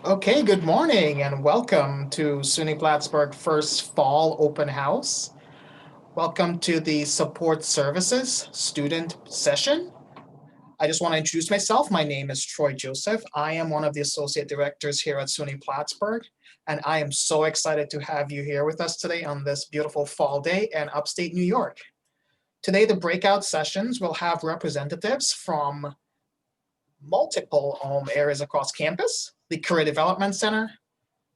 Okay, good morning and welcome to SUNY Plattsburgh first fall open house. Welcome to the support services student session. I just want to introduce myself. My name is Troy Joseph. I am one of the associate directors here at SUNY Plattsburgh, and I am so excited to have you here with us today on this beautiful fall day in upstate New York. Today, the breakout sessions will have representatives from multiple areas across campus, the Career Development Center,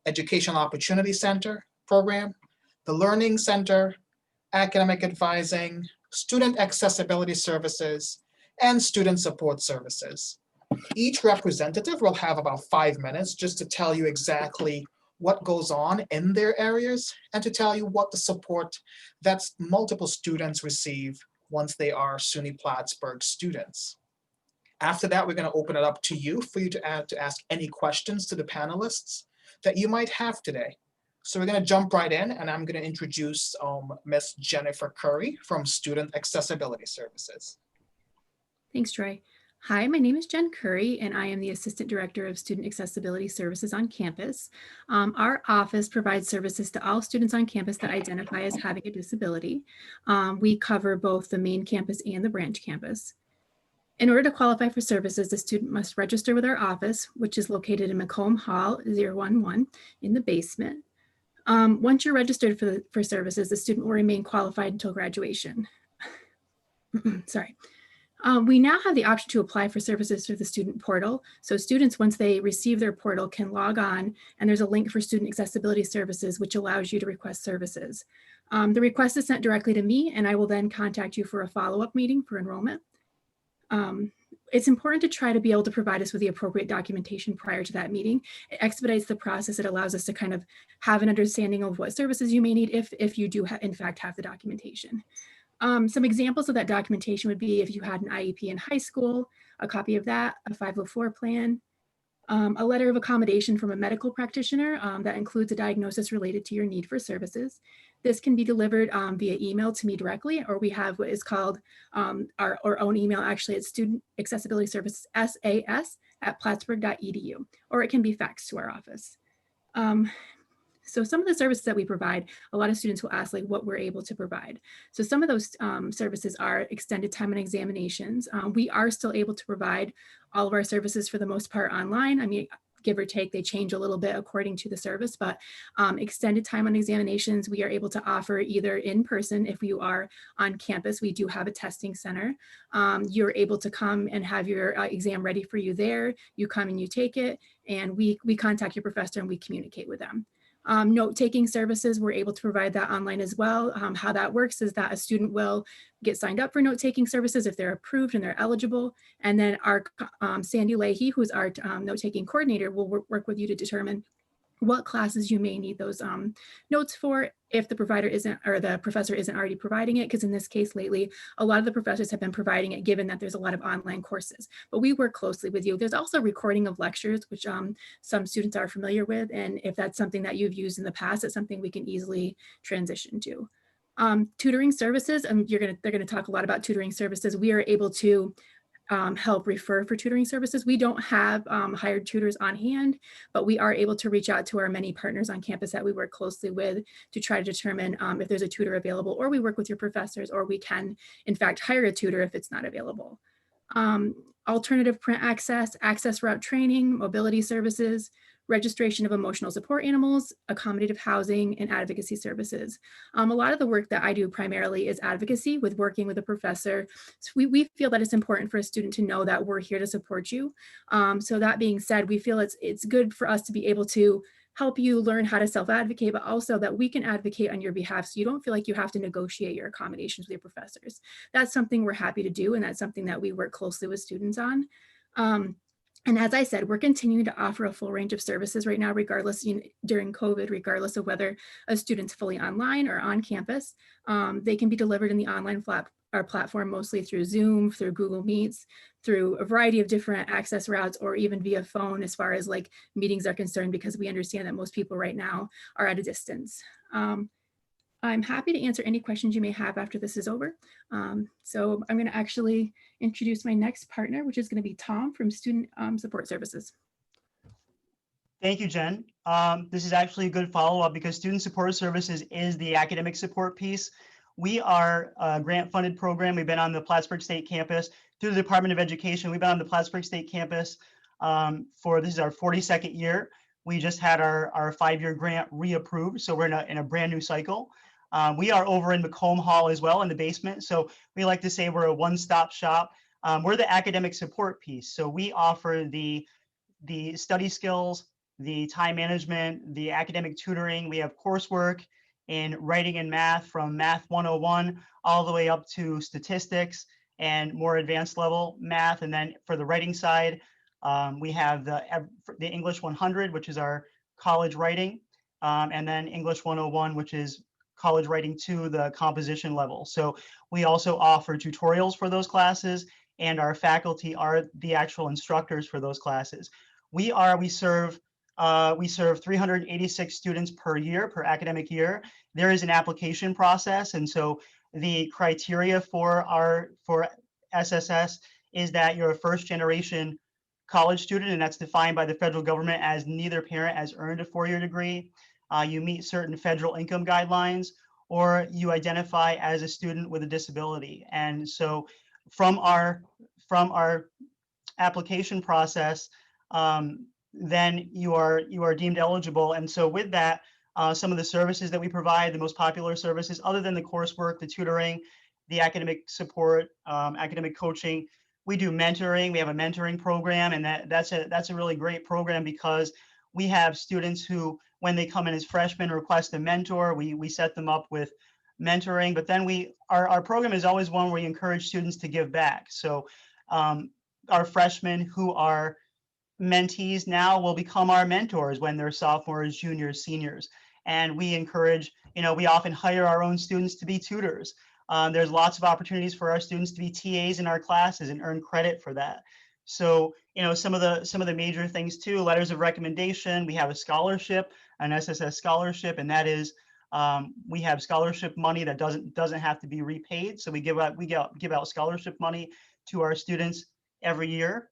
Educational Opportunity Center program, the Learning Center, Academic Advising, Student Accessibility Services, and Student Support Services. Each representative will have about 5 minutes just to tell you exactly what goes on in their areas and to tell you what the support that multiple students receive once they are SUNY Plattsburgh students. After that, we're going to open it up to you for you to ask any questions to the panelists that you might have today. So we're going to jump right in, and I'm going to introduce Ms. Jennifer Curry from Student Accessibility Services. Thanks, Troy. Hi, my name is Jen Curry, and I am the Assistant Director of Student Accessibility Services on campus. Our office provides services to all students on campus that identify as having a disability. We cover both the main campus and the branch campus. In order to qualify for services, the student must register with our office, which is located in Macomb Hall 011 in the basement. Once you're registered for services, the student will remain qualified until graduation. Sorry. We now have the option to apply for services through the student portal. So students, once they receive their portal, can log on, and there's a link for student accessibility services, which allows you to request services. The request is sent directly to me, and I will then contact you for a follow-up meeting for enrollment. It's important to try to be able to provide us with the appropriate documentation prior to that meeting. It expedites the process. It allows us to kind of have an understanding of what services you may need if you do in fact have the documentation. Some examples of that documentation would be if you had an IEP in high school, a copy of that, a 504 plan, a letter of accommodation from a medical practitioner that includes a diagnosis related to your need for services. This can be delivered via email to me directly, or we have what is called our own email. Actually, it's Student Accessibility Services, SAS@plattsburgh.edu, or it can be faxed to our office. So some of the services that we provide, a lot of students will ask like what we're able to provide. So some of those services are extended time on examinations. We are still able to provide all of our services for the most part online. I mean, give or take, they change a little bit according to the service, but extended time on examinations, we are able to offer either in person. If you are on campus, we do have a testing center. You're able to come and have your exam ready for you there. You come and you take it, and we contact your professor and we communicate with them. Note-taking services, we're able to provide that online as well. How that works is that a student will get signed up for note-taking services if they're approved and they're eligible. And then our Sandy Leahy, who's our note-taking coordinator, will work with you to determine what classes you may need those notes for if the provider isn't, or the professor isn't already providing it. Because in this case lately, a lot of the professors have been providing it given that there's a lot of online courses, but we work closely with you. There's also recording of lectures, which some students are familiar with. And if that's something that you've used in the past, it's something we can easily transition to. Tutoring services, they're gonna talk a lot about tutoring services. We are able to help refer for tutoring services. We don't have hired tutors on hand, but we are able to reach out to our many partners on campus that we work closely with to try to determine if there's a tutor available, or we work with your professors, or we can in fact hire a tutor if it's not available. Alternative print access, access route training, mobility services, registration of emotional support animals, accommodative housing, and advocacy services. A lot of the work that I do primarily is advocacy with working with a professor. So we feel that it's important for a student to know that we're here to support you. So that being said, we feel it's good for us to be able to help you learn how to self-advocate, but also that we can advocate on your behalf so you don't feel like you have to negotiate your accommodations with your professors. That's something we're happy to do, and that's something that we work closely with students on. And as I said, we're continuing to offer a full range of services right now, regardless, during COVID, regardless of whether a student's fully online or on campus. They can be delivered in the online platform, mostly through Zoom, through Google Meets, through a variety of different access routes, or even via phone as far as like meetings are concerned, because we understand that most people right now are at a distance. I'm happy to answer any questions you may have after this is over. So I'm going to actually introduce my next partner, which is going to be Tom from Student Support Services. Thank you, Jen. This is actually a good follow-up because student support services is the academic support piece. We are a grant-funded program. We've been on the Plattsburgh State campus through the Department of Education. We've been on the Plattsburgh State campus for this is our 42nd year. We just had our 5-year grant reapproved, so we're in a brand new cycle. We are over in Macomb Hall as well in the basement. So we like to say we're a one-stop shop. We're the academic support piece. So we offer the study skills, the time management, the academic tutoring. We have coursework in writing and math from Math 101 all the way up to statistics and more advanced level math. And then for the writing side, we have the English 100, which is our college writing, and then English 101, which is college writing to the composition level. So we also offer tutorials for those classes, and our faculty are the actual instructors for those classes. We serve 386 students per year, per academic year. There is an application process, and so the criteria for SSS is that you're a first generation college student, and that's defined by the federal government as neither parent has earned a 4-year degree. You meet certain federal income guidelines, or you identify as a student with a disability. And so from our application process, then you are deemed eligible. And so with that, some of the services that we provide, the most popular services, other than the coursework, the tutoring, the academic support, academic coaching, we do mentoring. We have a mentoring program, and that's a really great program because we have students who, when they come in as freshmen, request a mentor. We set them up with mentoring, but then our program is always one where we encourage students to give back. So our freshmen who are mentees now will become our mentors when they're sophomores, juniors, seniors. And we encourage, we often hire our own students to be tutors. There's lots of opportunities for our students to be TAs in our classes and earn credit for that. So, some of the major things too, letters of recommendation. We have a scholarship, an SSS scholarship, and that is we have scholarship money that doesn't have to be repaid. So we give out scholarship money to our students every year.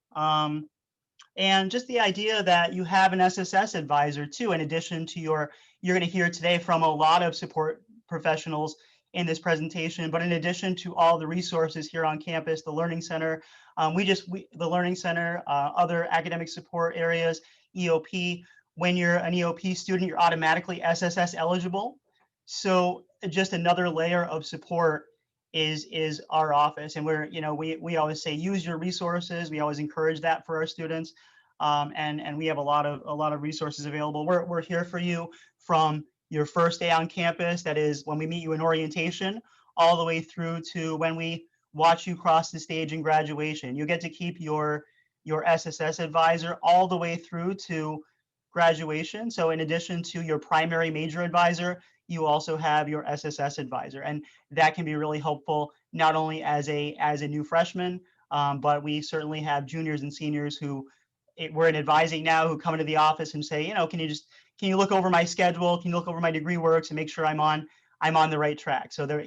And just the idea that you have an SSS advisor too, in addition to you're going to hear today from a lot of support professionals in this presentation, but in addition to all the resources here on campus, the Learning Center, the Learning Center, other academic support areas, EOP, when you're an EOP student, you're automatically SSS eligible. So just another layer of support is our office, and we always say use your resources. We always encourage that for our students, and we have a lot of resources available. We're here for you from your first day on campus, that is when we meet you in orientation, all the way through to when we watch you cross the stage in graduation. You get to keep your SSS advisor all the way through to graduation. So in addition to your primary major advisor, you also have your SSS advisor, and that can be really helpful not only as a new freshman, but we certainly have juniors and seniors who we're in advising now who come into the office and say, can you look over my schedule? Can you look over my degree works and make sure I'm on the right track? So there,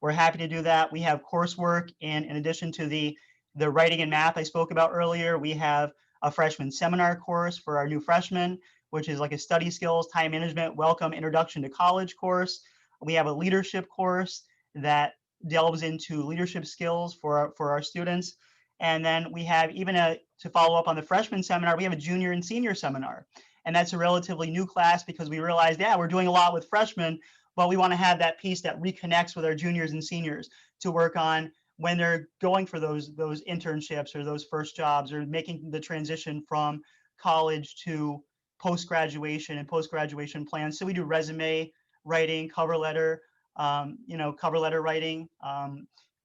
we're happy to do that. We have coursework, and in addition to the writing and math I spoke about earlier, we have a freshman seminar course for our new freshmen, which is like a study skills, time management, welcome, introduction to college course. We have a leadership course that delves into leadership skills for our students. And then we have to follow up on the freshman seminar, we have a junior and senior seminar. And that's a relatively new class because we realized, we're doing a lot with freshmen, but we want to have that piece that reconnects with our juniors and seniors to work on when they're going for those internships or those first jobs, or making the transition from college to post-graduation and post-graduation plans. So we do resume writing, cover letter writing.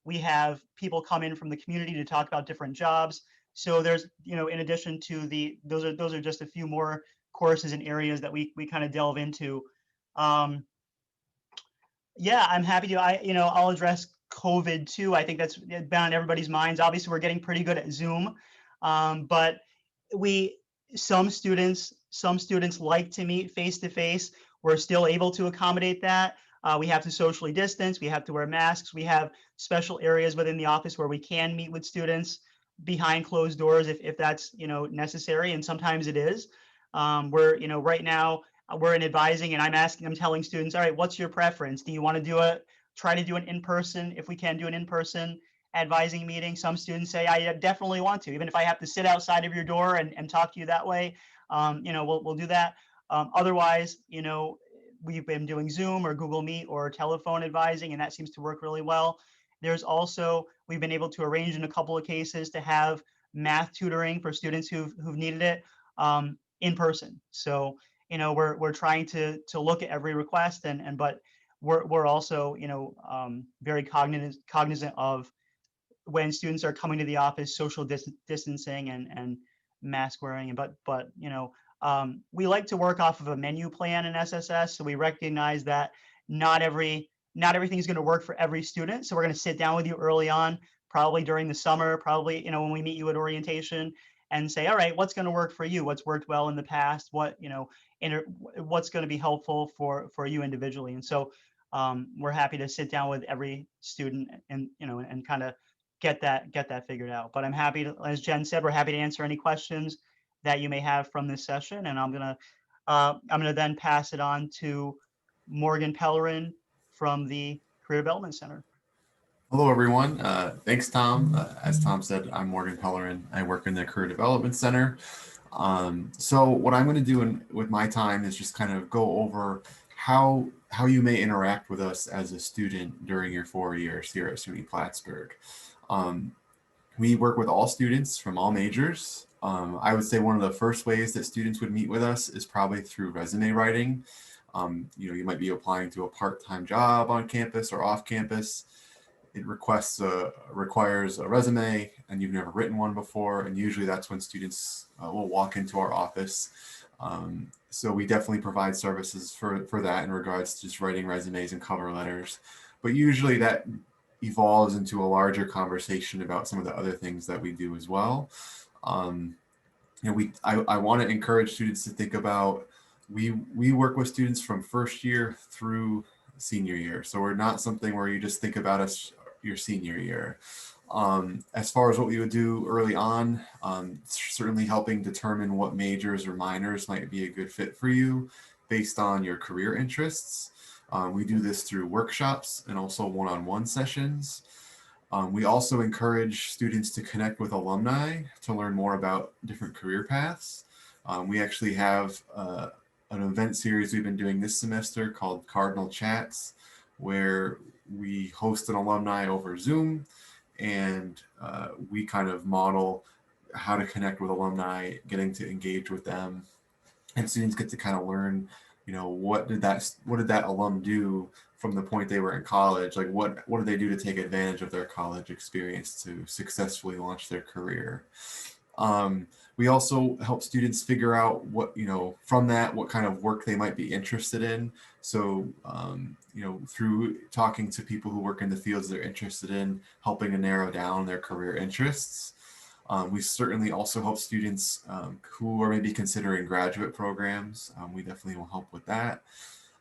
We have people come in from the community to talk about different jobs. So there's, in addition to those are just a few more courses and areas that we kind of delve into. I'm happy to, I'll address COVID too. I think that's been on everybody's minds. Obviously, we're getting pretty good at Zoom, but some students like to meet face to face. We're still able to accommodate that. We have to socially distance. We have to wear masks. We have special areas within the office where we can meet with students behind closed doors if that's necessary, and sometimes it is. We're, right now we're in advising, and I'm telling students, all right, what's your preference? Do you want to try to do an in-person, if we can do an in-person advising meeting? Some students say, I definitely want to, even if I have to sit outside of your door and talk to you that way, we'll do that. Otherwise, we've been doing Zoom or Google Meet or telephone advising, and that seems to work really well. There's also, we've been able to arrange in a couple of cases to have math tutoring for students who've needed it in person. So, we're trying to look at every request, but we're also, very cognizant of when students are coming to the office, social distancing and mask wearing. But we like to work off of a menu plan in SSS. So we recognize that not everything is going to work for every student. So we're going to sit down with you early on, probably during the summer, probably, when we meet you at orientation, and say, all right, what's going to work for you? What's worked well in the past? What's going to be helpful for you individually? And so we're happy to sit down with every student and kind of get that figured out. But I'm happy to, as Jen said, we're happy to answer any questions that you may have from this session. And I'm gonna then pass it on to Morgan Pellerin from the Career Development Center. Hello, everyone. Thanks, Tom. As Tom said, I'm Morgan Pellerin. I work in the Career Development Center. So what I'm going to do with my time is just kind of go over how you may interact with us as a student during your 4 years here at SUNY Plattsburgh. We work with all students from all majors. I would say one of the first ways that students would meet with us is probably through resume writing. You might be applying to a part-time job on campus or off campus. It requires a resume, and you've never written one before, and usually that's when students will walk into our office. So we definitely provide services for that in regards to just writing resumes and cover letters. But usually that evolves into a larger conversation about some of the other things that we do as well. I want to encourage students to think about, we work with students from first year through senior year. So we're not something where you just think about us your senior year. As far as what we would do early on, certainly helping determine what majors or minors might be a good fit for you based on your career interests. We do this through workshops and also one-on-one sessions. We also encourage students to connect with alumni to learn more about different career paths. We actually have an event series we've been doing this semester called Cardinal Chats, where we host an alumni over Zoom, and we kind of model how to connect with alumni, getting to engage with them, and students get to kind of learn, what did that alum do from the point they were in college? Like what did they do to take advantage of their college experience to successfully launch their career? We also help students figure out from that, what kind of work they might be interested in. So, through talking to people who work in the fields they're interested in, helping to narrow down their career interests. We certainly also help students who are maybe considering graduate programs. We definitely will help with that.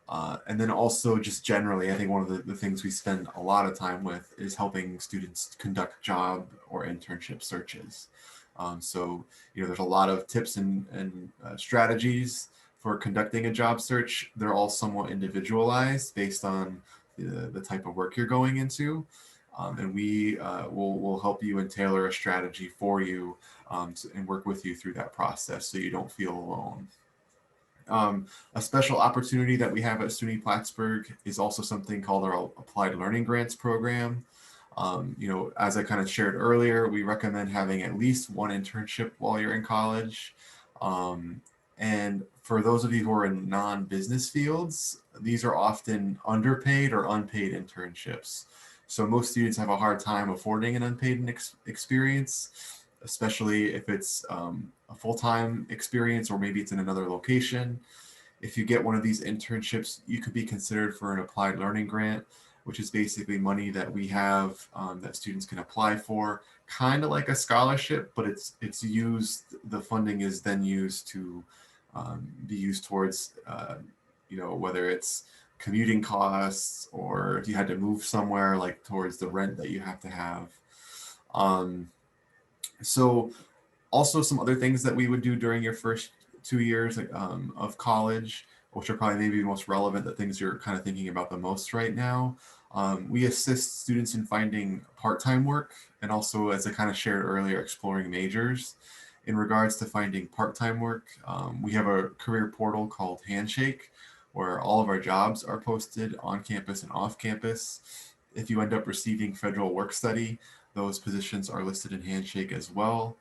And then also just generally, I think one of the things we spend a lot of time with is helping students conduct job or internship searches. So, there's a lot of tips and strategies for conducting a job search. They're all somewhat individualized based on the type of work you're going into. And we will help you and tailor a strategy for you and work with you through that process so you don't feel alone. A special opportunity that we have at SUNY Plattsburgh is also something called our Applied Learning Grants program. As I kind of shared earlier, we recommend having at least one internship while you're in college. And for those of you who are in non-business fields, these are often underpaid or unpaid internships. So most students have a hard time affording an unpaid experience, especially if it's a full-time experience or maybe it's in another location. If you get one of these internships, you could be considered for an applied learning grant, which is basically money that we have that students can apply for, kind of like a scholarship, but it's used, the funding is then used to be used towards, whether it's commuting costs or if you had to move somewhere, like towards the rent that you have to have. So also some other things that we would do during your first 2 years of college, which are probably maybe most relevant, the things you're kind of thinking about the most right now. We assist students in finding part-time work, and also, as I kind of shared earlier, exploring majors. In regards to finding part-time work, we have a career portal called Handshake, where all of our jobs are posted on campus and off campus. If you end up receiving federal work study, those positions are listed in Handshake as well.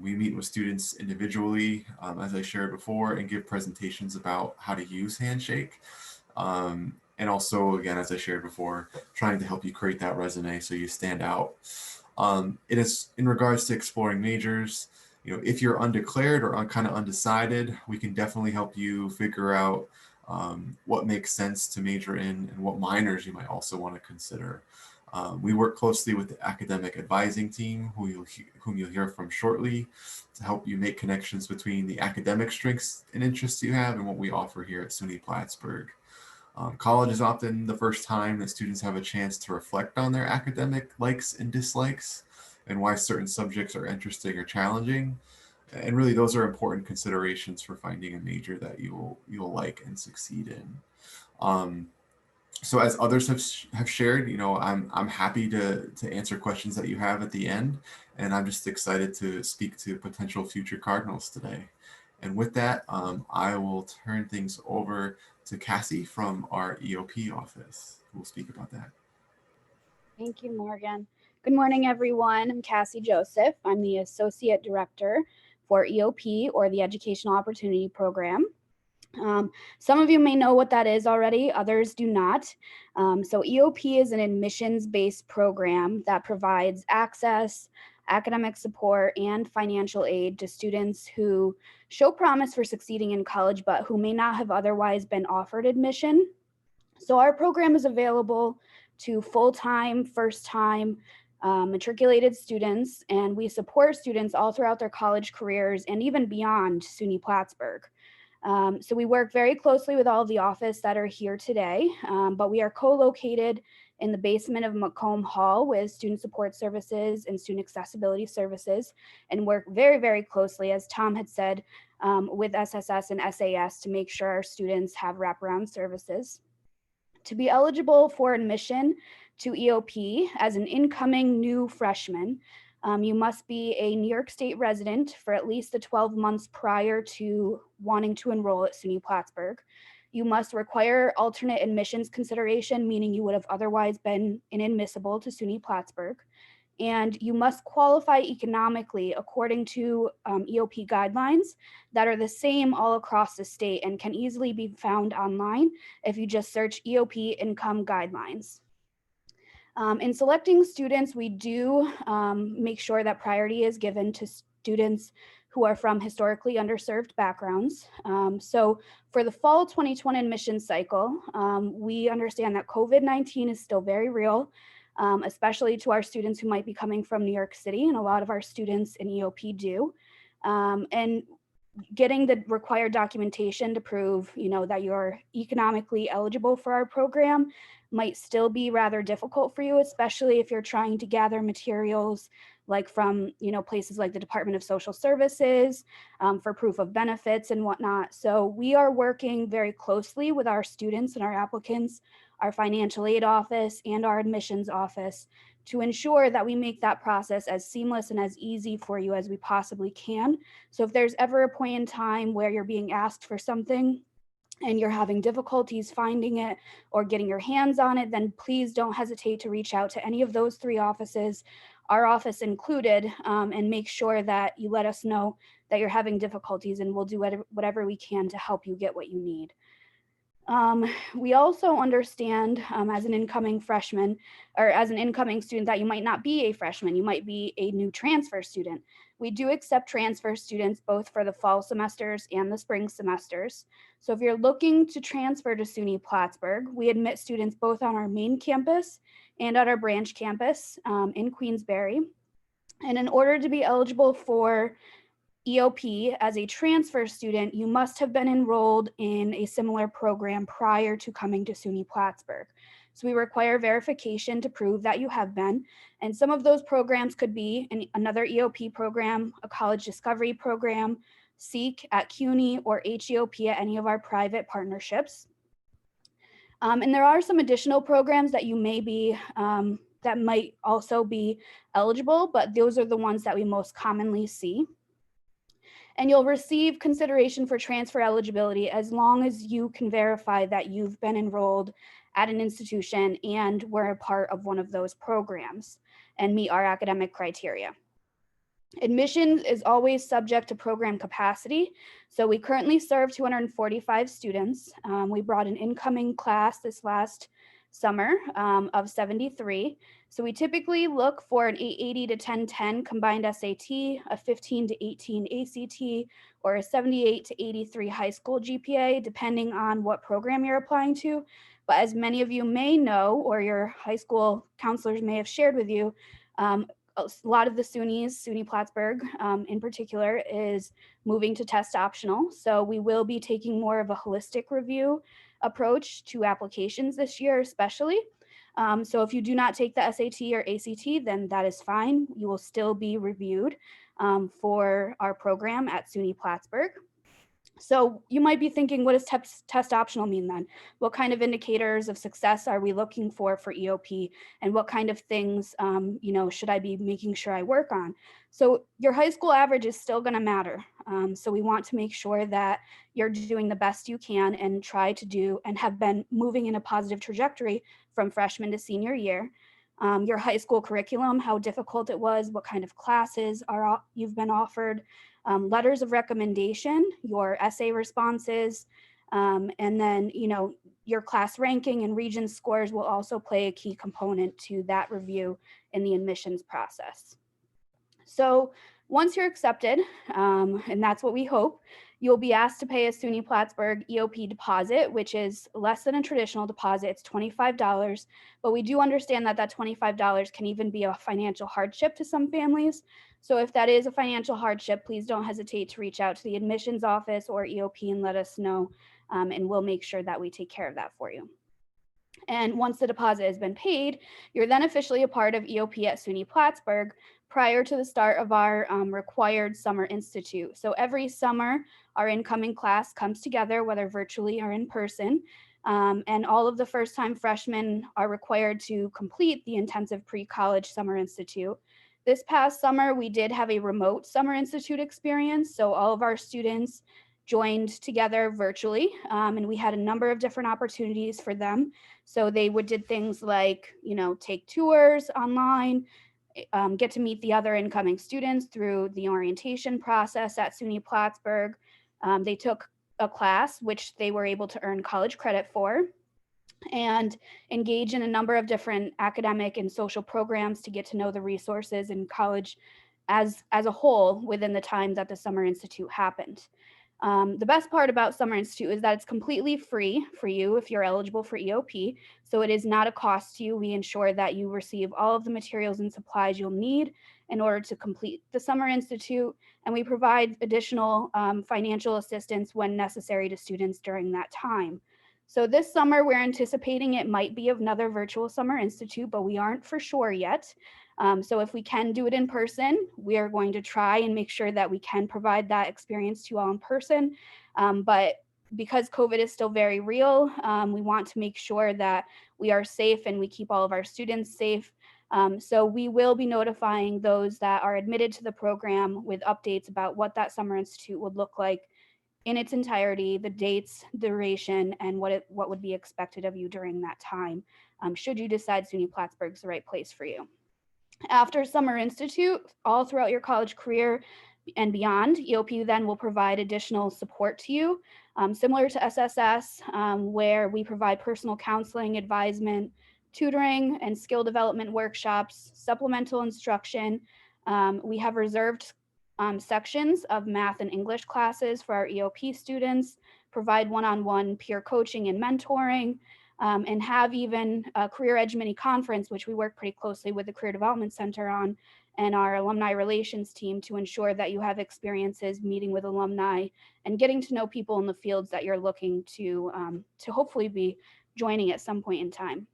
We meet with students individually, as I shared before, and give presentations about how to use Handshake. And also, again, as I shared before, trying to help you create that resume so you stand out. It is in regards to exploring majors. If you're undeclared or kind of undecided, we can definitely help you figure out what makes sense to major in and what minors you might also want to consider. We work closely with the academic advising team, whom you'll hear from shortly, to help you make connections between the academic strengths and interests you have and what we offer here at SUNY Plattsburgh. College is often the first time that students have a chance to reflect on their academic likes and dislikes and why certain subjects are interesting or challenging. And really, those are important considerations for finding a major that you'll like and succeed in. So as others have shared, I'm happy to answer questions that you have at the end, and I'm just excited to speak to potential future Cardinals today. And with that, I will turn things over to Cassie from our EOP office, who will speak about that. Thank you, Morgan. Good morning, everyone. I'm Cassie Joseph. I'm the Associate Director for EOP, or the Educational Opportunity Program. Some of you may know what that is already, others do not. So EOP is an admissions-based program that provides access, academic support, and financial aid to students who show promise for succeeding in college, but who may not have otherwise been offered admission. So our program is available to full-time, first-time, matriculated students, and we support students all throughout their college careers and even beyond SUNY Plattsburgh. So we work very closely with all of the office that are here today, but we are co-located in the basement of Macomb Hall with Student Support Services and Student Accessibility Services, and work very, very closely, as Tom had said, with SSS and SAS to make sure our students have wraparound services. To be eligible for admission to EOP as an incoming new freshman, you must be a New York State resident for at least the 12 months prior to wanting to enroll at SUNY Plattsburgh. You must require alternate admissions consideration, meaning you would have otherwise been inadmissible to SUNY Plattsburgh. And you must qualify economically according to EOP guidelines that are the same all across the state and can easily be found online if you just search EOP income guidelines. In selecting students, we do make sure that priority is given to students who are from historically underserved backgrounds. So for the fall 2020 admission cycle, we understand that COVID-19 is still very real, especially to our students who might be coming from New York City, and a lot of our students in EOP do. And getting the required documentation to prove, that you're economically eligible for our program might still be rather difficult for you, especially if you're trying to gather materials like from, places like the Department of Social Services for proof of benefits and whatnot. So we are working very closely with our students and our applicants, our financial aid office, and our admissions office to ensure that we make that process as seamless and as easy for you as we possibly can. So if there's ever a point in time where you're being asked for something and you're having difficulties finding it or getting your hands on it, then please don't hesitate to reach out to any of those three offices, our office included, and make sure that you let us know that you're having difficulties, and we'll do whatever we can to help you get what you need. We also understand as an incoming freshman or as an incoming student that you might not be a freshman, you might be a new transfer student. We do accept transfer students both for the fall semesters and the spring semesters. So if you're looking to transfer to SUNY Plattsburgh, we admit students both on our main campus and at our branch campus in Queensbury. And in order to be eligible for EOP as a transfer student, you must have been enrolled in a similar program prior to coming to SUNY Plattsburgh. So we require verification to prove that you have been. And some of those programs could be another EOP program, a college discovery program, SEEK at CUNY, or HEOP at any of our private partnerships. And there are some additional programs that you may be, that might also be eligible, but those are the ones that we most commonly see. And you'll receive consideration for transfer eligibility as long as you can verify that you've been enrolled at an institution and were a part of one of those programs and meet our academic criteria. Admissions is always subject to program capacity. So we currently serve 245 students. We brought an incoming class this last summer of 73. So we typically look for an 880 to 1010 combined SAT, a 15 to 18 ACT, or a 78 to 83 high school GPA, depending on what program you're applying to. But as many of you may know, or your high school counselors may have shared with you, a lot of the SUNY Plattsburgh in particular, is moving to test optional. So we will be taking more of a holistic review approach to applications this year, especially. So if you do not take the SAT or ACT, then that is fine. You will still be reviewed for our program at SUNY Plattsburgh. So you might be thinking, what does test optional mean then? What kind of indicators of success are we looking for EOP? And what kind of things, should I be making sure I work on? So your high school average is still gonna matter. So we want to make sure that you're doing the best you can and try to do and have been moving in a positive trajectory from freshman to senior year. Your high school curriculum, how difficult it was, what kind of classes you've been offered, letters of recommendation, your essay responses, and then, your class ranking and region scores will also play a key component to that review in the admissions process. So once you're accepted, and that's what we hope, you'll be asked to pay a SUNY Plattsburgh EOP deposit, which is less than a traditional deposit. It's $25, but we do understand that that $25 can even be a financial hardship to some families. So if that is a financial hardship, please don't hesitate to reach out to the admissions office or EOP and let us know, and we'll make sure that we take care of that for you. And once the deposit has been paid, you're then officially a part of EOP at SUNY Plattsburgh prior to the start of our required summer institute. So every summer, our incoming class comes together, whether virtually or in person, and all of the first-time freshmen are required to complete the intensive pre-college summer institute. This past summer, we did have a remote summer institute experience, so all of our students joined together virtually, and we had a number of different opportunities for them. So they did things like, take tours online, get to meet the other incoming students through the orientation process at SUNY Plattsburgh. They took a class which they were able to earn college credit for, and engage in a number of different academic and social programs to get to know the resources in college as a whole within the time that the Summer Institute happened. The best part about Summer Institute is that it's completely free for you if you're eligible for EOP. So it is not a cost to you. We ensure that you receive all of the materials and supplies you'll need in order to complete the Summer Institute. And we provide additional financial assistance when necessary to students during that time. So this summer, we're anticipating it might be another virtual Summer Institute, but we aren't for sure yet. So if we can do it in person, we are going to try and make sure that we can provide that experience to you all in person. But because COVID is still very real, we want to make sure that we are safe and we keep all of our students safe. So we will be notifying those that are admitted to the program with updates about what that Summer Institute would look like in its entirety, the dates, duration, and what would be expected of you during that time, should you decide SUNY Plattsburgh is the right place for you. After Summer Institute, all throughout your college career and beyond, EOP then will provide additional support to you, similar to SSS, where we provide personal counseling, advisement, tutoring, and skill development workshops, supplemental instruction. We have reserved sections of math and English classes for our EOP students, provide one-on-one peer coaching and mentoring, and have even a Career Edge mini conference, which we work pretty closely with the Career Development Center on, and our alumni relations team to ensure that you have experiences meeting with alumni and getting to know people in the fields that you're looking to hopefully be joining at some point in time.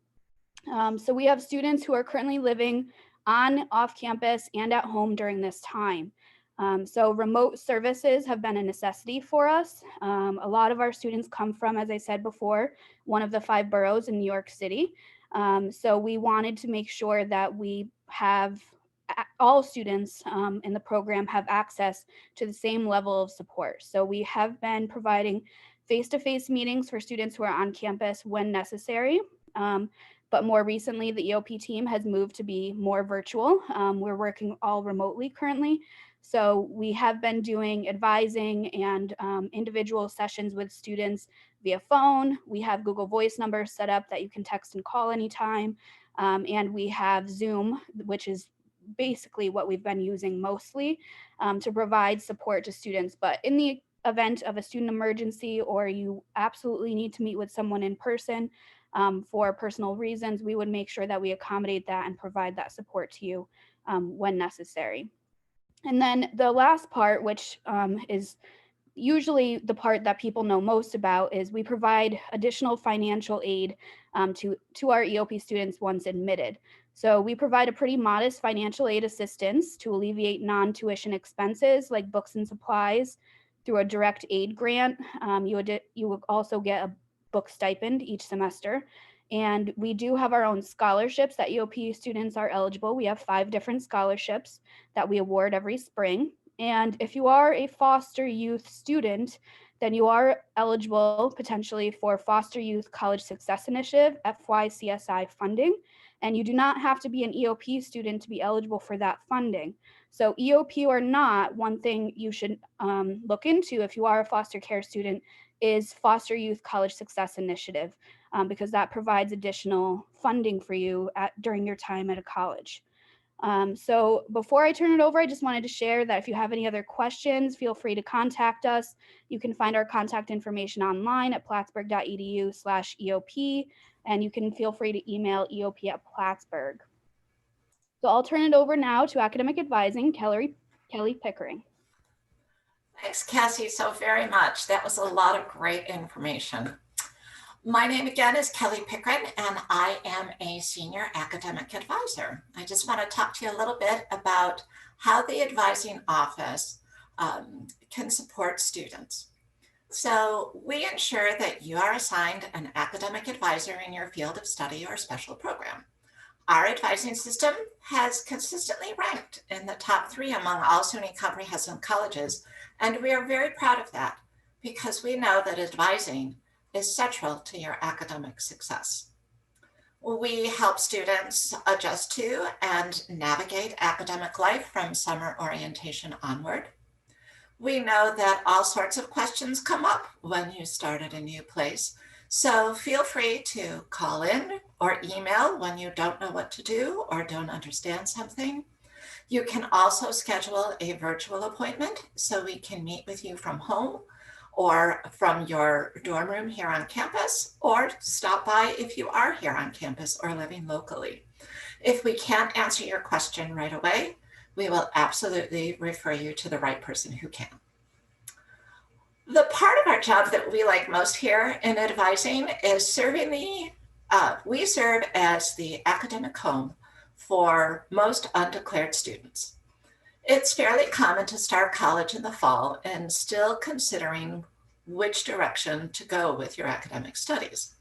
So we have students who are currently living on, off campus, and at home during this time. So remote services have been a necessity for us. A lot of our students come from, as I said before, one of the 5 boroughs in New York City. So we wanted to make sure that we have all students in the program have access to the same level of support. So we have been providing face-to-face meetings for students who are on campus when necessary. But more recently, the EOP team has moved to be more virtual. We're working all remotely currently. So we have been doing advising and individual sessions with students via phone. We have Google Voice numbers set up that you can text and call anytime. And we have Zoom, which is basically what we've been using mostly to provide support to students. But in the event of a student emergency or you absolutely need to meet with someone in person for personal reasons, we would make sure that we accommodate that and provide that support to you when necessary. And then the last part, which is usually the part that people know most about, is we provide additional financial aid to our EOP students once admitted. So we provide a pretty modest financial aid assistance to alleviate non-tuition expenses like books and supplies through a direct aid grant. You will also get a book stipend each semester. And we do have our own scholarships that EOP students are eligible. We have 5 different scholarships that we award every spring. And if you are a foster youth student, then you are eligible potentially for Foster Youth College Success Initiative, FYCSI funding. And you do not have to be an EOP student to be eligible for that funding. So EOP or not, one thing you should look into if you are a foster care student is Foster Youth College Success Initiative, because that provides additional funding for you during your time at a college. So before I turn it over, I just wanted to share that if you have any other questions, feel free to contact us. You can find our contact information online at plattsburgh.edu/EOP, and you can feel free to email eop@plattsburgh. So I'll turn it over now to academic advising, Kelly Pickering. Thanks, Cassie, so very much. That was a lot of great information. My name again is Kelly Pickering, and I am a senior academic advisor. I just want to talk to you a little bit about how the advising office can support students. So we ensure that you are assigned an academic advisor in your field of study or special program. Our advising system has consistently ranked in the top 3 among all SUNY comprehensive colleges, and we are very proud of that because we know that advising is central to your academic success. We help students adjust to and navigate academic life from summer orientation onward. We know that all sorts of questions come up when you start at a new place, so feel free to call in or email when you don't know what to do or don't understand something. You can also schedule a virtual appointment so we can meet with you from home or from your dorm room here on campus, or stop by if you are here on campus or living locally. If we can't answer your question right away, we will absolutely refer you to the right person who can. The part of our job that we like most here in advising is we serve as the academic home for most undeclared students. It's fairly common to start college in the fall and still considering which direction to go with your academic studies.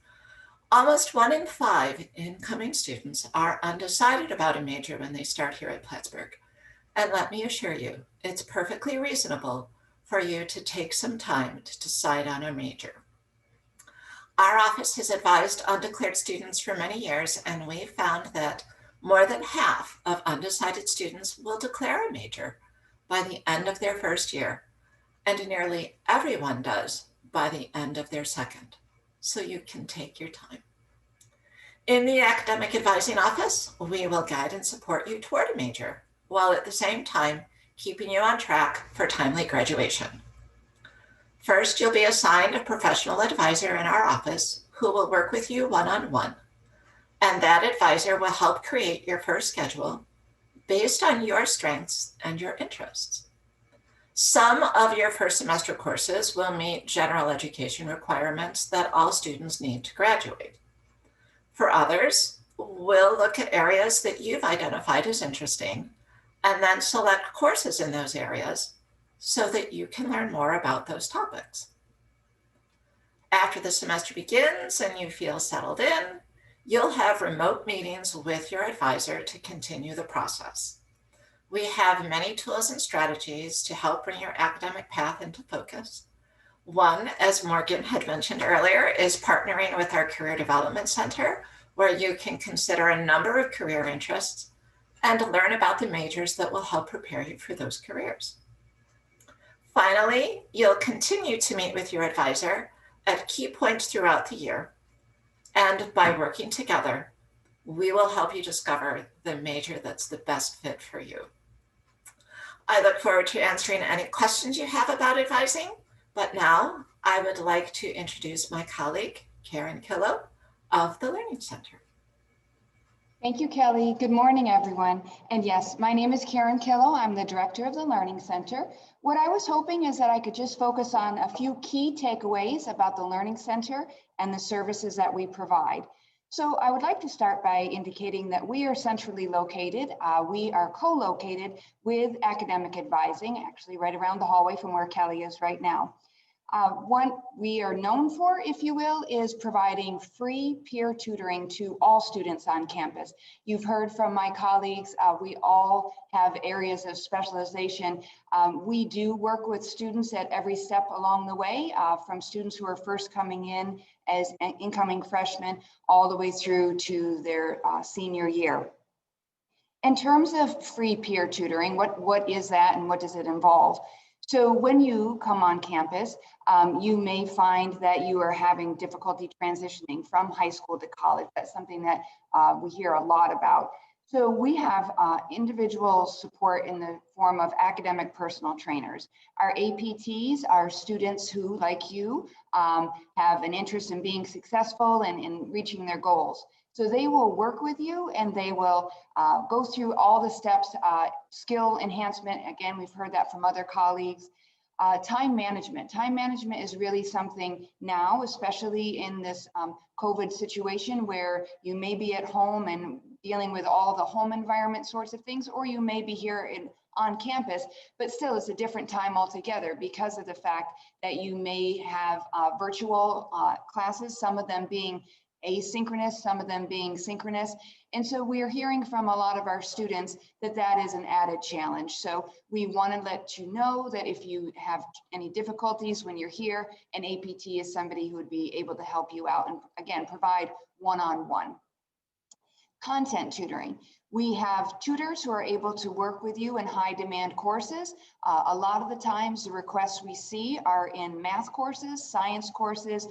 Almost 1 in 5 incoming students are undecided about a major when they start here at Plattsburgh. And let me assure you, it's perfectly reasonable for you to take some time to decide on a major. Our office has advised undeclared students for many years, and we've found that more than half of undecided students will declare a major by the end of their first year, and nearly everyone does by the end of their second. So you can take your time. In the academic advising office, we will guide and support you toward a major, while at the same time keeping you on track for timely graduation. First, you'll be assigned a professional advisor in our office who will work with you one-on-one. And that advisor will help create your first schedule based on your strengths and your interests. Some of your first semester courses will meet general education requirements that all students need to graduate. For others, we'll look at areas that you've identified as interesting and then select courses in those areas so that you can learn more about those topics. After the semester begins and you feel settled in, you'll have remote meetings with your advisor to continue the process. We have many tools and strategies to help bring your academic path into focus. One, as Morgan had mentioned earlier, is partnering with our Career Development Center, where you can consider a number of career interests and learn about the majors that will help prepare you for those careers. Finally, you'll continue to meet with your advisor at key points throughout the year, and by working together, we will help you discover the major that's the best fit for you. I look forward to answering any questions you have about advising, but now I would like to introduce my colleague, Karen Killow of the Learning Center. Thank you, Kelly. Good morning, everyone. And yes, my name is Karen Killow. I'm the director of the Learning Center. What I was hoping is that I could just focus on a few key takeaways about the Learning Center and the services that we provide. So I would like to start by indicating that we are centrally located. We are co-located with academic advising, actually right around the hallway from where Kelly is right now. What we are known for, if you will, is providing free peer tutoring to all students on campus. You've heard from my colleagues, we all have areas of specialization. We do work with students at every step along the way, from students who are first coming in as incoming freshmen, all the way through to their senior year. In terms of free peer tutoring, what is that and what does it involve? So when you come on campus, you may find that you are having difficulty transitioning from high school to college. That's something that we hear a lot about. So we have individual support in the form of academic personal trainers. Our APTs are students who, like you, have an interest in being successful and in reaching their goals. So they will work with you and they will go through all the steps, skill enhancement. Again, we've heard that from other colleagues. Time management. Time management is really something now, especially in this COVID situation where you may be at home and dealing with all the home environment sorts of things, or you may be here on campus, but still it's a different time altogether because of the fact that you may have virtual classes, some of them being asynchronous, some of them being synchronous. And so we are hearing from a lot of our students that that is an added challenge. So we want to let you know that if you have any difficulties when you're here, an APT is somebody who would be able to help you out and again, provide one-on-one. Content tutoring. We have tutors who are able to work with you in high demand courses. A lot of the times the requests we see are in math courses, science courses,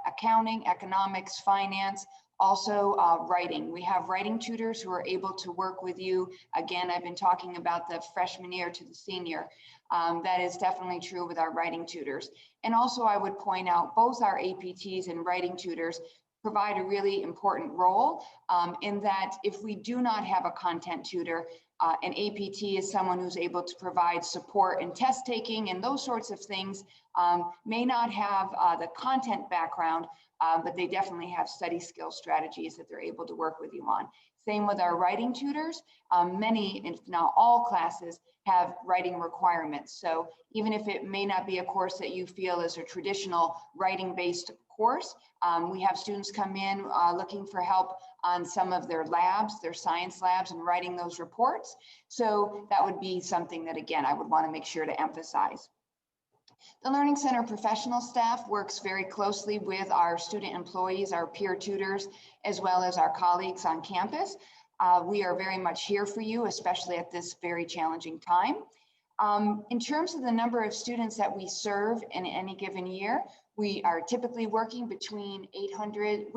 accounting, economics, finance, also writing. We have writing tutors who are able to work with you. Again, I've been talking about the freshman year to the senior. That is definitely true with our writing tutors. And also I would point out both our APTs and writing tutors provide a really important role in that if we do not have a content tutor, an APT is someone who's able to provide support in test taking and those sorts of things, may not have the content background, but they definitely have study skill strategies that they're able to work with you on. Same with our writing tutors. Many, if not all classes, have writing requirements. So even if it may not be a course that you feel is a traditional writing-based course, we have students come in looking for help on some of their labs, their science labs, and writing those reports. So that would be something that, again, I would want to make sure to emphasize. The Learning Center professional staff works very closely with our student employees, our peer tutors, as well as our colleagues on campus. We are very much here for you, especially at this very challenging time. In terms of the number of students that we serve in any given year, we are typically working between 800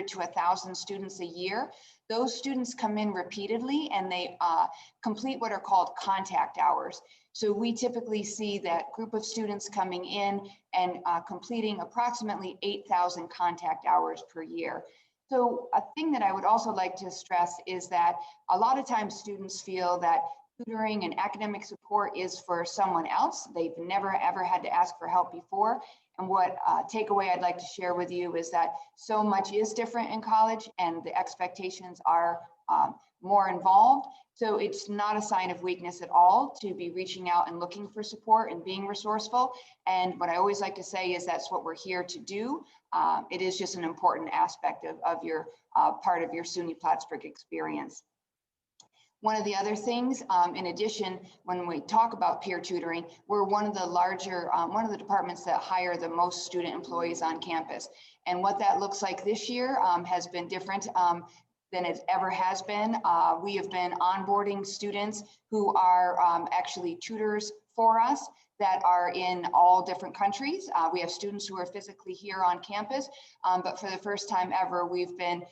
to 1,000 students a year. Those students come in repeatedly and they complete what are called contact hours. So we typically see that group of students coming in and completing approximately 8,000 contact hours per year. So a thing that I would also like to stress is that a lot of times students feel that tutoring and academic support is for someone else. They've never ever had to ask for help before. And what takeaway I'd like to share with you is that so much is different in college and the expectations are more involved. So it's not a sign of weakness at all to be reaching out and looking for support and being resourceful. And what I always like to say is that's what we're here to do. It is just an important aspect of your part of your SUNY Plattsburgh experience. One of the other things, in addition, when we talk about peer tutoring, we're one of the larger, one of the departments that hire the most student employees on campus. And what that looks like this year has been different than it ever has been. We have been onboarding students who are actually tutors for us that are in all different countries. We have students who are physically here on campus, but for the first time ever, we've been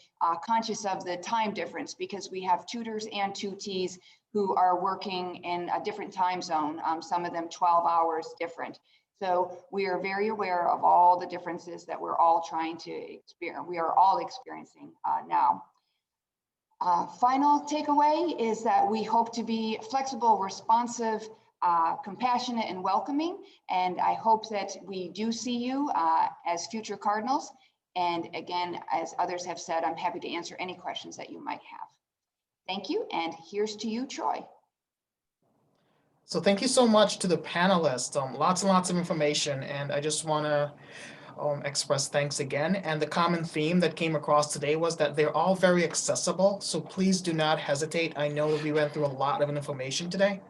conscious of the time difference because we have tutors and tutees who are working in a different time zone, some of them 12 hours different. So we are very aware of all the differences that we're all trying to experience, we are all experiencing now. Final takeaway is that we hope to be flexible, responsive, compassionate, and welcoming. And I hope that we do see you as future Cardinals. And again, as others have said, I'm happy to answer any questions that you might have. Thank you. And here's to you, Troy. So thank you so much to the panelists. Lots and lots of information. And I just want to express thanks again. And the common theme that came across today was that they're all very accessible. So please do not hesitate. I know that we went through a lot of information today.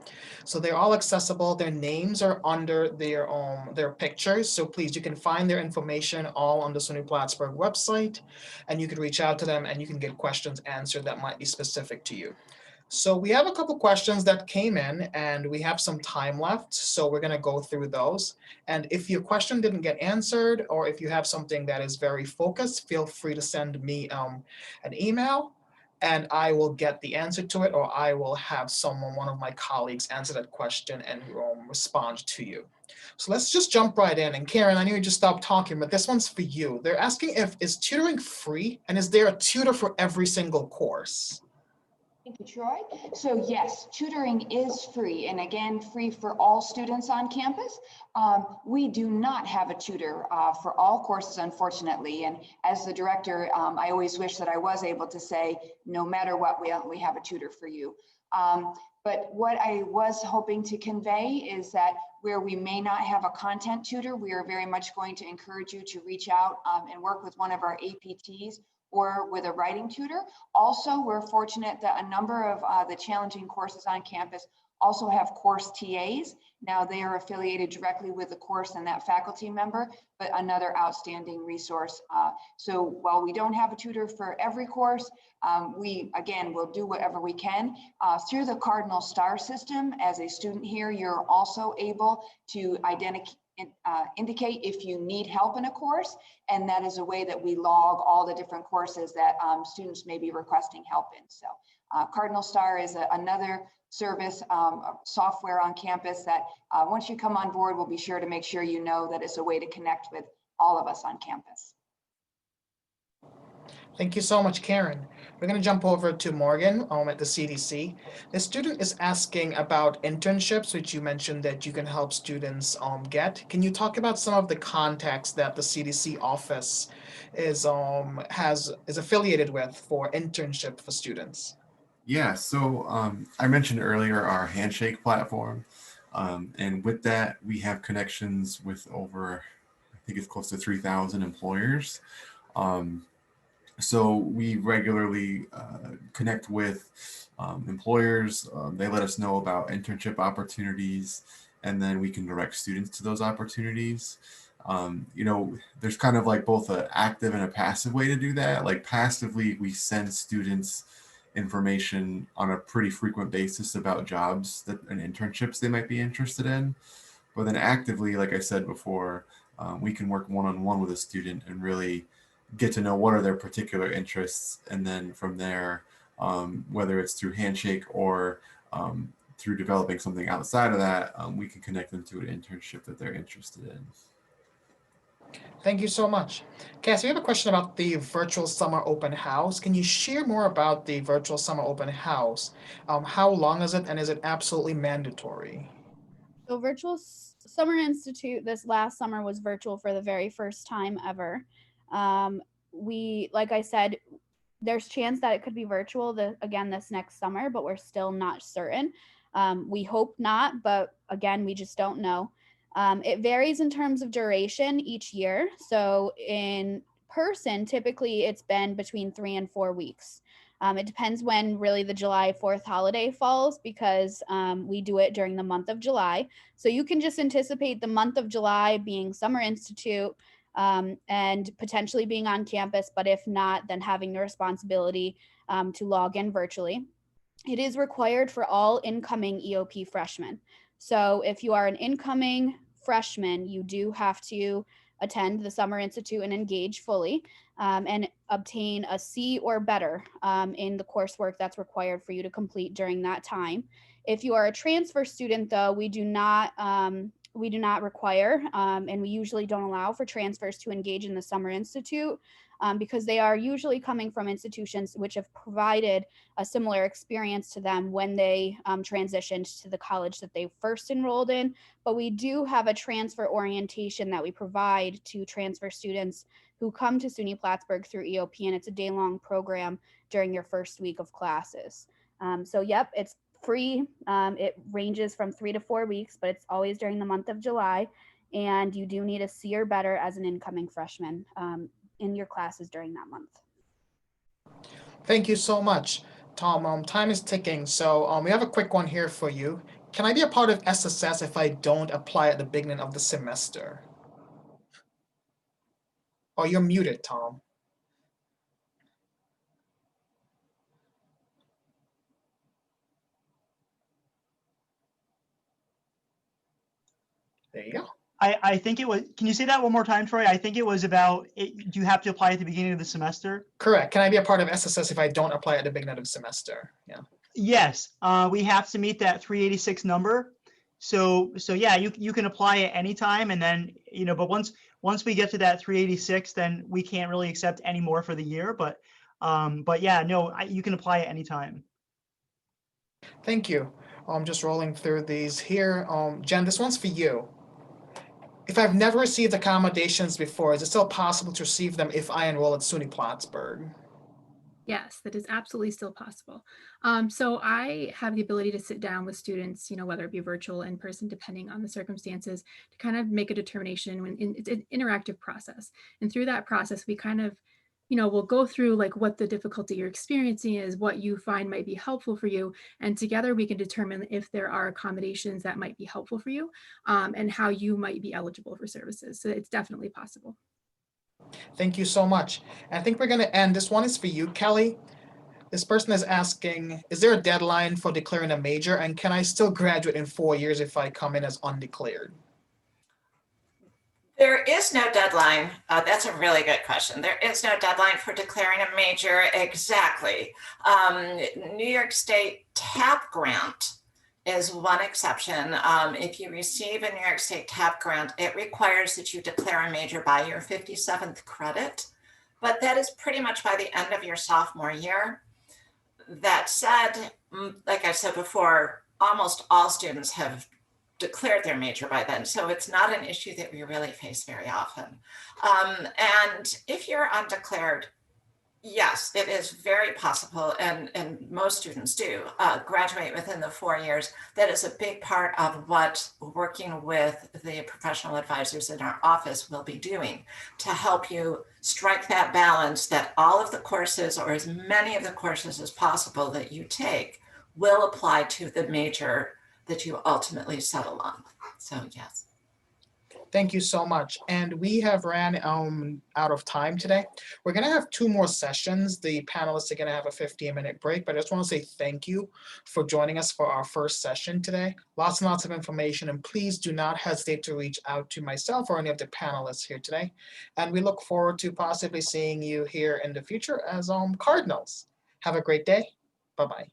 So they're all accessible. Their names are under their pictures. So please, you can find their information all on the SUNY Plattsburgh website, and you can reach out to them and you can get questions answered that might be specific to you. So we have a couple questions that came in and we have some time left. So we're going to go through those. And if your question didn't get answered, or if you have something that is very focused, feel free to send me an email and I will get the answer to it, or I will have someone, one of my colleagues, answer that question and respond to you. So let's just jump right in. And Karen, I know you just stopped talking, but this one's for you. They're asking is tutoring free, and is there a tutor for every single course? Thank you, Troy. So yes, tutoring is free, and again, free for all students on campus. We do not have a tutor for all courses, unfortunately. And as the director, I always wish that I was able to say, no matter what, we have a tutor for you. But what I was hoping to convey is that where we may not have a content tutor, we are very much going to encourage you to reach out and work with one of our APTs or with a writing tutor. Also, we're fortunate that a number of the challenging courses on campus also have course TAs. Now they are affiliated directly with the course and that faculty member, but another outstanding resource. So while we don't have a tutor for every course, we, again, will do whatever we can. Through the Cardinal Star system, as a student here, you're also able to indicate if you need help in a course, and that is a way that we log all the different courses that students may be requesting help in. So Cardinal Star is another service software on campus that once you come on board, we'll be sure to make sure you know that it's a way to connect with all of us on campus. Thank you so much, Karen. We're going to jump over to Morgan at the CDC. The student is asking about internships, which you mentioned that you can help students get. Can you talk about some of the contacts that the CDC office is affiliated with for internship for students? Yeah, so I mentioned earlier our handshake platform. And with that, we have connections with over, I think it's close to 3,000 employers. So we regularly connect with employers. They let us know about internship opportunities, and then we can direct students to those opportunities. There's kind of like both an active and a passive way to do that. Like passively, we send students information on a pretty frequent basis about jobs and internships they might be interested in. But then actively, like I said before, we can work one-on-one with a student and really get to know what are their particular interests. And then from there, whether it's through handshake or through developing something outside of that, we can connect them to an internship that they're interested in. Thank you so much. Cass, we have a question about the virtual summer open house. Can you share more about the virtual summer open house? How long is it, and is it absolutely mandatory? So Virtual Summer Institute this last summer was virtual for the very first time ever. We, like I said, There's chance that it could be virtual again this next summer, but we're still not certain. We hope not, but again, we just don't know. It varies in terms of duration each year. So in person, typically it's been between 3 and 4 weeks. It depends when really the July 4th holiday falls, because we do it during the month of July. So you can just anticipate the month of July being Summer Institute, and potentially being on campus, but if not, then having the responsibility to log in virtually. It is required for all incoming EOP freshmen. So if you are an incoming freshman, you do have to attend the Summer Institute and engage fully, and obtain a C or better in the coursework that's required for you to complete during that time. If you are a transfer student, though, we do not require, and we usually don't allow for transfers to engage in the Summer Institute, because they are usually coming from institutions which have provided a similar experience to them when they transitioned to the college that they first enrolled in. But we do have a transfer orientation that we provide to transfer students who come to SUNY Plattsburgh through EOP, and it's a day-long program during your first week of classes. So yep, it's free. It ranges from 3 to 4 weeks, but it's always during the month of July. And you do need a C or better as an incoming freshman in your classes during that month. Thank you so much, Tom. Time is ticking, so we have a quick one here for you. Can I be a part of SSS if I don't apply at the beginning of the semester? Oh, you're muted, Tom. There you go. I think it was, can you say that one more time, Troy? I think it was about, do you have to apply at the beginning of the semester? Correct. Can I be a part of SSS if I don't apply at the beginning of the semester? Yeah. Yes, we have to meet that 386 number. So yeah, you can apply at any time, and then, but once we get to that 386, then we can't really accept any more for the year. But yeah, no, you can apply at any time. Thank you. I'm just rolling through these here. Jen, this one's for you. If I've never received accommodations before, is it still possible to receive them if I enroll at SUNY Plattsburgh? Yes, that is absolutely still possible. So I have the ability to sit down with students, whether it be virtual or in person, depending on the circumstances, to kind of make a determination. It's an interactive process. And through that process, we kind of, we'll go through like what the difficulty you're experiencing is, what you find might be helpful for you. And together we can determine if there are accommodations that might be helpful for you, and how you might be eligible for services. So it's definitely possible. Thank you so much. And I think we're going to end. This one is for you, Kelly. This person is asking, is there a deadline for declaring a major? And can I still graduate in 4 years if I come in as undeclared? There is no deadline. That's a really good question. There is no deadline for declaring a major exactly. New York State TAP grant is one exception. If you receive a New York State TAP grant, it requires that you declare a major by your 57th credit, but that is pretty much by the end of your sophomore year. That said, like I said before, almost all students have declared their major by then, so it's not an issue that we really face very often. And if you're undeclared, yes, it is very possible, and most students do graduate within the 4 years. That is a big part of what working with the professional advisors in our office will be doing to help you strike that balance that all of the courses, or as many of the courses as possible that you take, will apply to the major that you ultimately settle on. So yes. Thank you so much. And we have ran out of time today. We're going to have 2 more sessions. The panelists are going to have a 15-minute break, but I just want to say thank you for joining us for our first session today. Lots and lots of information, and please do not hesitate to reach out to myself or any of the panelists here today. And we look forward to possibly seeing you here in the future as Cardinals. Have a great day. Bye-bye.